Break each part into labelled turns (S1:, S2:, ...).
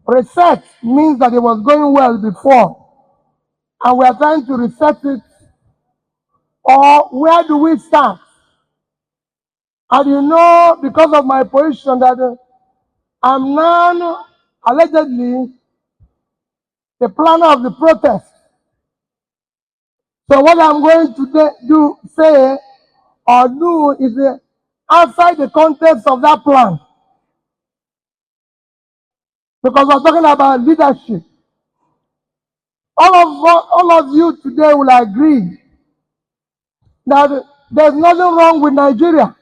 S1: Reset means that it was going well before, and we are trying to reset it. Or where do we start? And you know, because of my position, that I'm now allegedly the planner of the protest. So what I'm going to say or do is outside the context of that plan. Because we're talking about leadership. All of you today will agree that there's nothing wrong with Nigeria.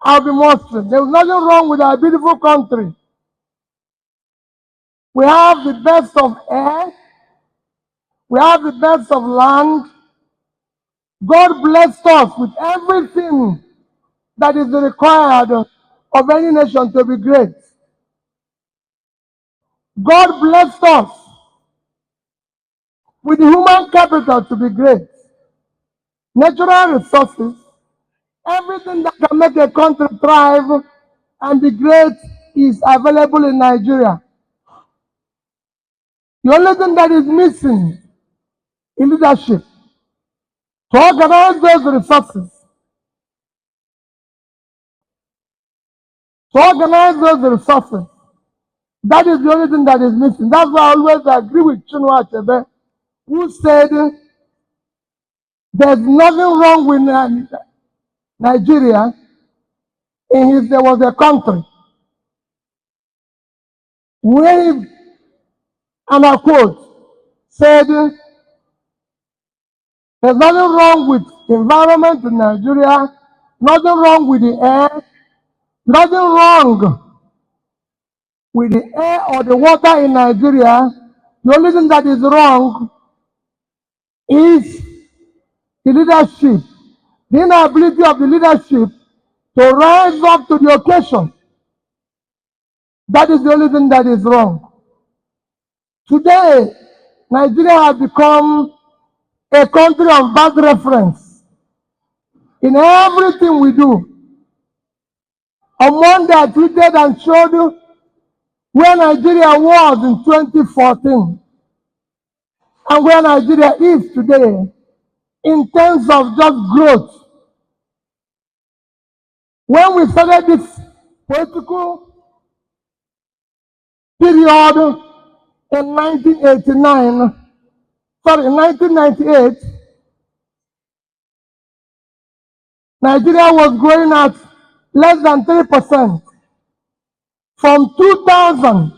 S1: I'll be Muslim. There's nothing wrong with our beautiful country. We have the best of air. We have the best of land. God blessed us with everything that is required of any nation to be great. God blessed us with human capital to be great. Natural resources, everything that can make a country thrive and be great is available in Nigeria. The only thing that is missing is leadership. To organize those resources, that is the only thing that is missing. That's why I always agree with Chinua, who said there's nothing wrong with Nigeria in there was a country where, and I quote, said there's nothing wrong with the environment in Nigeria, nothing wrong with the air, nothing wrong with the air or the water in Nigeria. The only thing that is wrong is the leadership, the inability of the leadership to rise up to the occasion. That is the only thing that is wrong. Today, Nigeria has become a country of bad reference in everything we do. On Monday, I tweeted and showed you where Nigeria was in 2014 and where Nigeria is today in terms of just growth. When we started this political period in 1998, Nigeria was growing at less than 3%. From 2000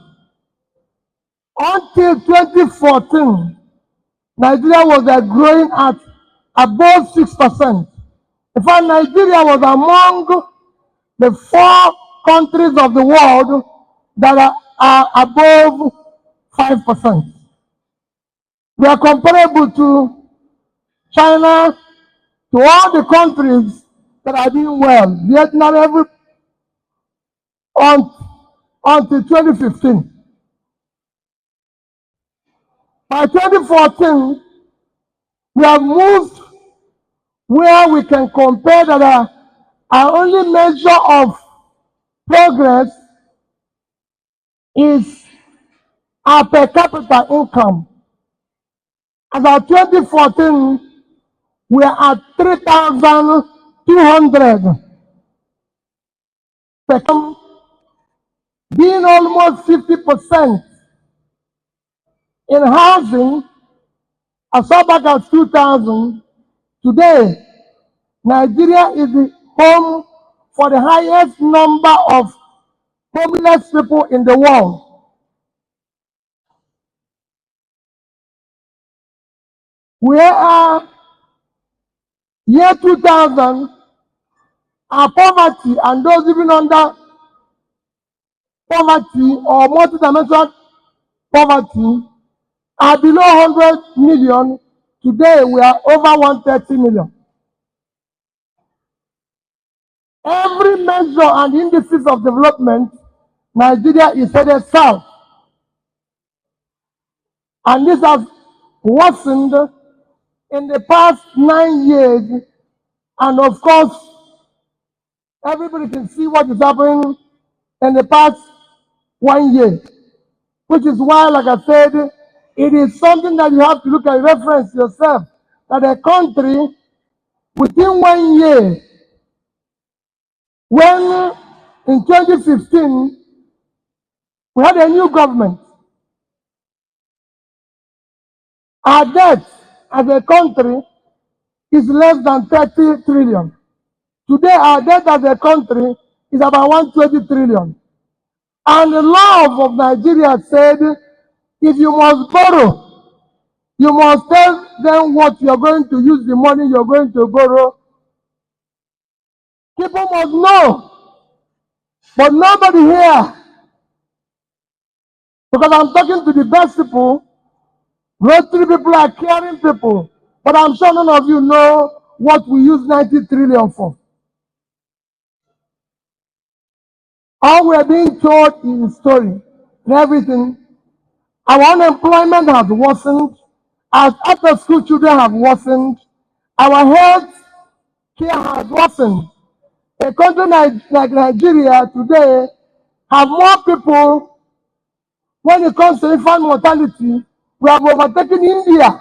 S1: until 2014, Nigeria was growing at above 6%. In fact, Nigeria was among the 4 countries of the world that are above 5%. We are comparable to China, to all the countries that are doing well. Vietnam, until 2015. By 2014, we have moved where we can compare that our only measure of progress is our per capita income. As of 2014, we are at 3,200 per capita, being almost 50%. In housing, as far back as 2000, today, Nigeria is the home for the highest number of homeless people in the world. We are, year 2000, our poverty and those living under poverty or multidimensional poverty are below 100 million. Today, we are over 130 million. Every measure and indices of development, Nigeria is headed south. And this has worsened in the past 9 years. And of course, everybody can see what is happening in the past 1 year. which is why, like I said, it is something that you have to look at, reference yourself, that a country within 1 year, when in 2015, we had a new government, our debt as a country is less than 30 trillion. Today, our debt as a country is about 120 trillion. And the law of Nigeria said, if you must borrow, you must tell them what you're going to use the money you're going to borrow. People must know. But nobody here, because I'm talking to the best people, rotary people are caring people. But I'm sure none of you know what we use 90 trillion for. All we're being told is the story and everything. Our unemployment has worsened. Our after-school children have worsened. Our health care has worsened. A country like Nigeria today have more people. When it comes to infant mortality, we have overtaken India.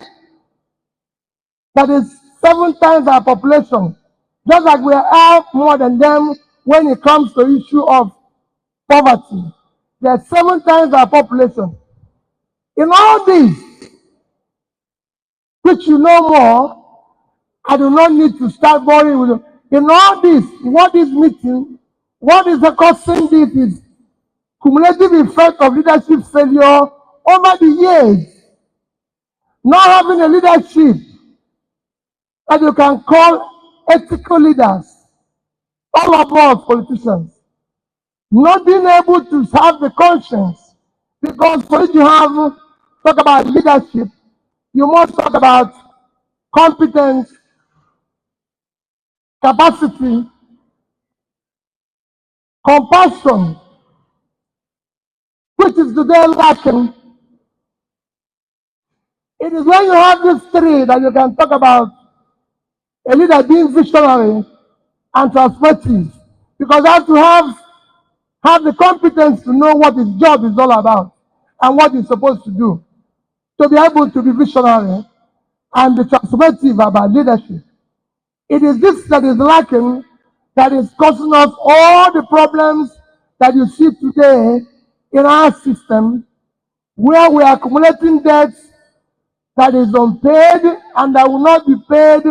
S1: That is 7 times our population. Just like we are more than them when it comes to the issue of poverty. They are 7 times our population. In all this, which you know more, I do not need to start boring with you. In all this, what is meeting, what is causing this is cumulative effect of leadership failure over the years. Not having a leadership that you can call ethical leaders, all of us politicians. Not being able to have the conscience, because for you to talk about leadership, you must talk about competence, capacity, compassion, which is today lacking. It is when you have these three that you can talk about a leader being visionary and transformative, because you have to have the competence to know what his job is all about and what he's supposed to do, to be able to be visionary and be transformative about leadership. It is this that is lacking, that is causing us all the problems that you see today in our system, where we are accumulating debts that is unpaid and that will not be paid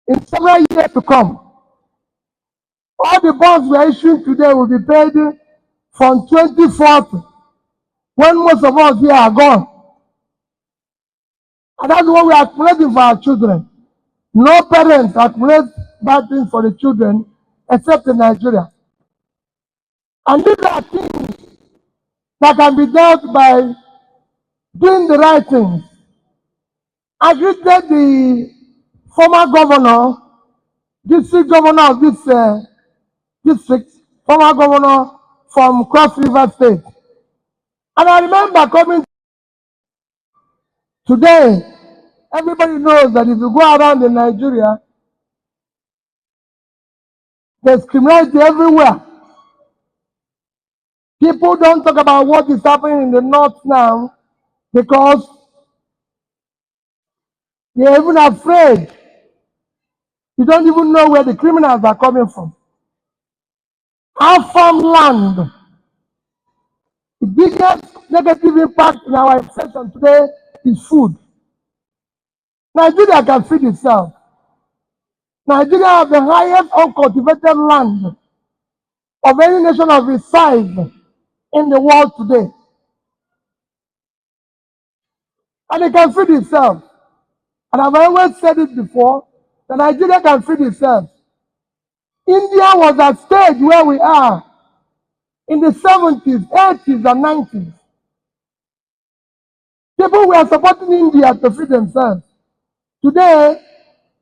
S1: in several years to come. All the bonds we are issuing today will be paid from 2040, when most of us here are gone. And that's what we are accumulating for our children. No parents accumulate bad things for the children except in Nigeria. And these are things that can be dealt by doing the right things. I greeted the former governor, district governor of this district, former governor from Cross River State. And I remember coming today, everybody knows that if you go around in Nigeria, there's criminality everywhere. People don't talk about what is happening in the north now because they're even afraid. You don't even know where the criminals are coming from. Our farmland, the biggest negative impact in our session today is food. Nigeria can feed itself. Nigeria has the highest uncultivated land of any nation of its size in the world today. And it can feed itself. And I've always said it before, that Nigeria can feed itself. India was at stage where we are in the 70s, 80s, and 90s. People were supporting India to feed themselves. Today,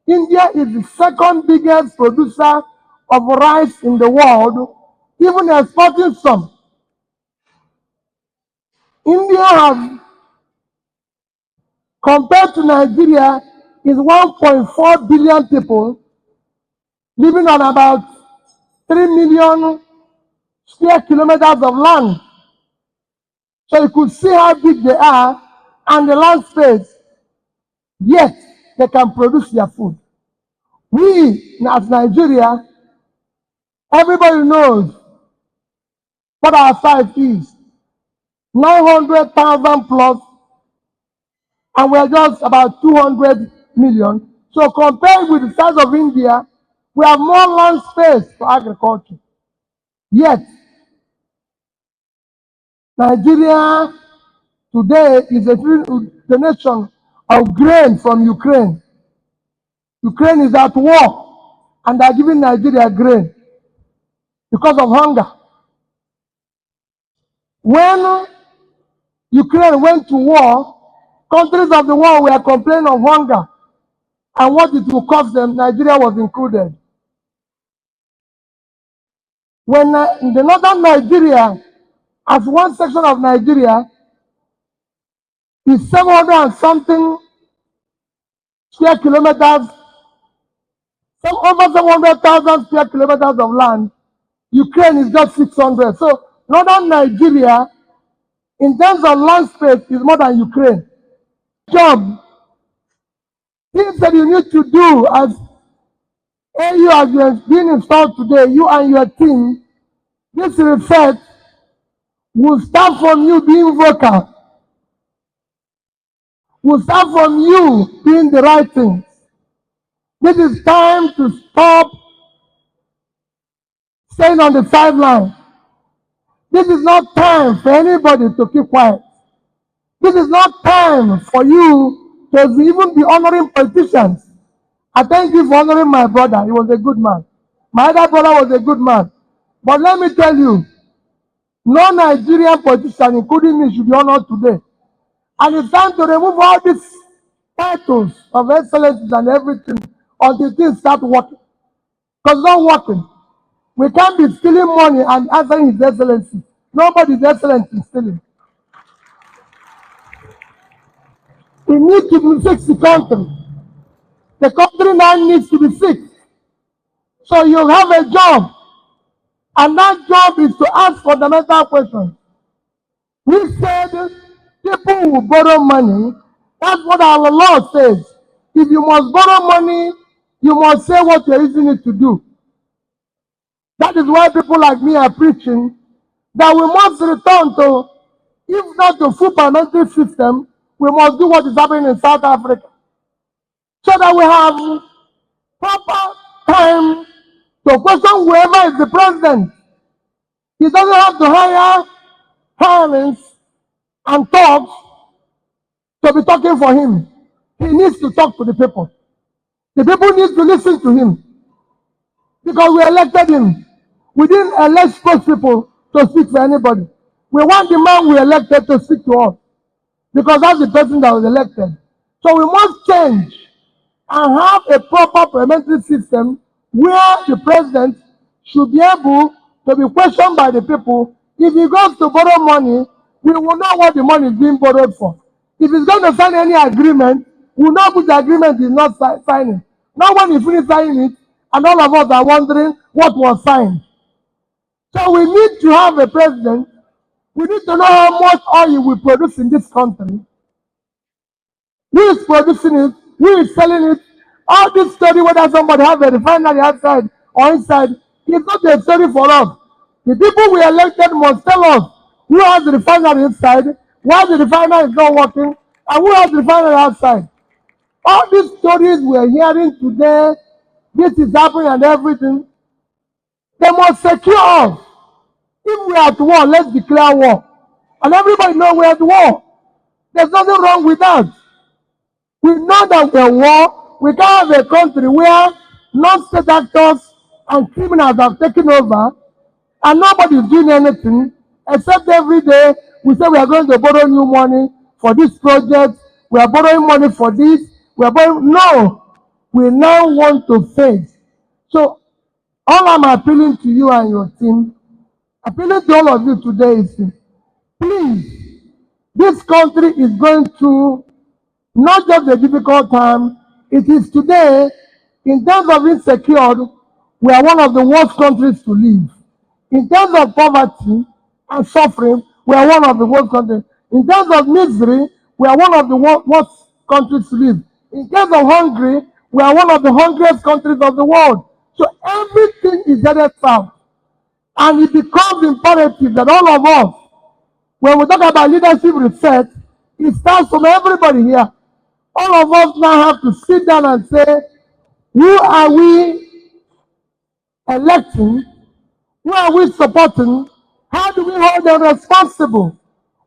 S1: India is the second biggest producer of rice in the world, even exporting some. India has, compared to Nigeria, is 1.4 billion people living on about 3 million square kilometers of land. So you could see how big they are and the land space, yet they can produce their food. We, as Nigeria, everybody knows what our size is. 900,000 plus, and we're just about 200 million. So compared with the size of India, we have more land space for agriculture. Yet, Nigeria today is the nation of grain from Ukraine. Ukraine is at war, and they're giving Nigeria grain because of hunger. When Ukraine went to war, countries of the world were complaining of hunger and what it will cost them. Nigeria was included. When in the northern Nigeria, as one section of Nigeria, is 700 and something square kilometers, over 700,000 square kilometers of land. Ukraine is just 600. So northern Nigeria, in terms of land space, is more than Ukraine. Job, things that you need to do as AU as you are being installed today, you and your team, this research will start from you being vocal. Will start from you doing the right things. This is time to stop staying on the sideline. This is not time for anybody to keep quiet. This is not time for you to even be honoring politicians. I thank you for honoring my brother. He was a good man. My other brother was a good man. But let me tell you, no Nigerian politician, including me, should be honored today. And it's time to remove all these titles of excellences and everything until things start working. Because it's not working. We can't be stealing money and answering His Excellency. Nobody's excellent in stealing. We need to fix the country. The country now needs to be fixed. So you have a job, and that job is to ask fundamental questions. We said people will borrow money. That's what our law says. If you must borrow money, you must say what you're using it to do. That is why people like me are preaching that we must return to, if not to full parliamentary system, we must do what is happening in South Africa. So that we have proper time to question whoever is the president. He doesn't have to hire parents and talks to be talking for him. He needs to talk to the people. The people need to listen to him. Because we elected him. We didn't elect spokespeople to speak for anybody. We want the man we elected to speak to us. Because that's the person that was elected. So we must change and have a proper parliamentary system where the president should be able to be questioned by the people. If he goes to borrow money, we will know what the money is being borrowed for. If he's going to sign any agreement, we know which agreement he's not signing. Not when he finishes signing it, and all of us are wondering what was signed. So we need to have a president. We need to know how much oil we produce in this country. Who is producing it? Who is selling it? All this story, whether somebody has a refinery outside or inside, it's not a story for us. The people we elected must tell us who has the refinery inside, why the refinery is not working, and who has the refinery outside. All these stories we're hearing today, this is happening and everything, they must secure us. If we are at war, let's declare war. And everybody knows we're at war. There's nothing wrong with that. We know that we're at war. We can't have a country where non-state actors and criminals have taken over and nobody is doing anything except every day we say we are going to borrow new money for this project. We are borrowing money for this. We are borrowing. No, we now want to face. So all I'm appealing to you and your team, appealing to all of you today is, please, this country is going through not just a difficult time, it is today, in terms of insecurity, we are one of the worst countries to live. In terms of poverty and suffering, we are one of the worst countries. In terms of misery, we are one of the worst countries to live. In terms of hungry, we are one of the hungriest countries of the world. So everything is headed south. And it becomes imperative that all of us, when we talk about leadership reset, it starts from everybody here. All of us now have to sit down and say, who are we electing? Who are we supporting? How do we hold them responsible?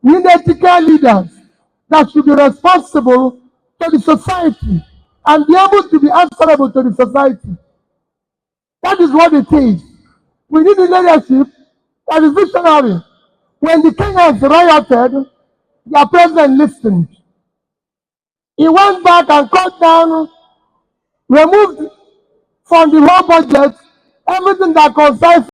S1: We need ethical leaders that should be responsible to the society and be able to be answerable to the society. That is what it is. We need a leadership that is visionary. When the Kenyans rioted, their president listened. He went back and cut down, removed from the whole budget everything that concerns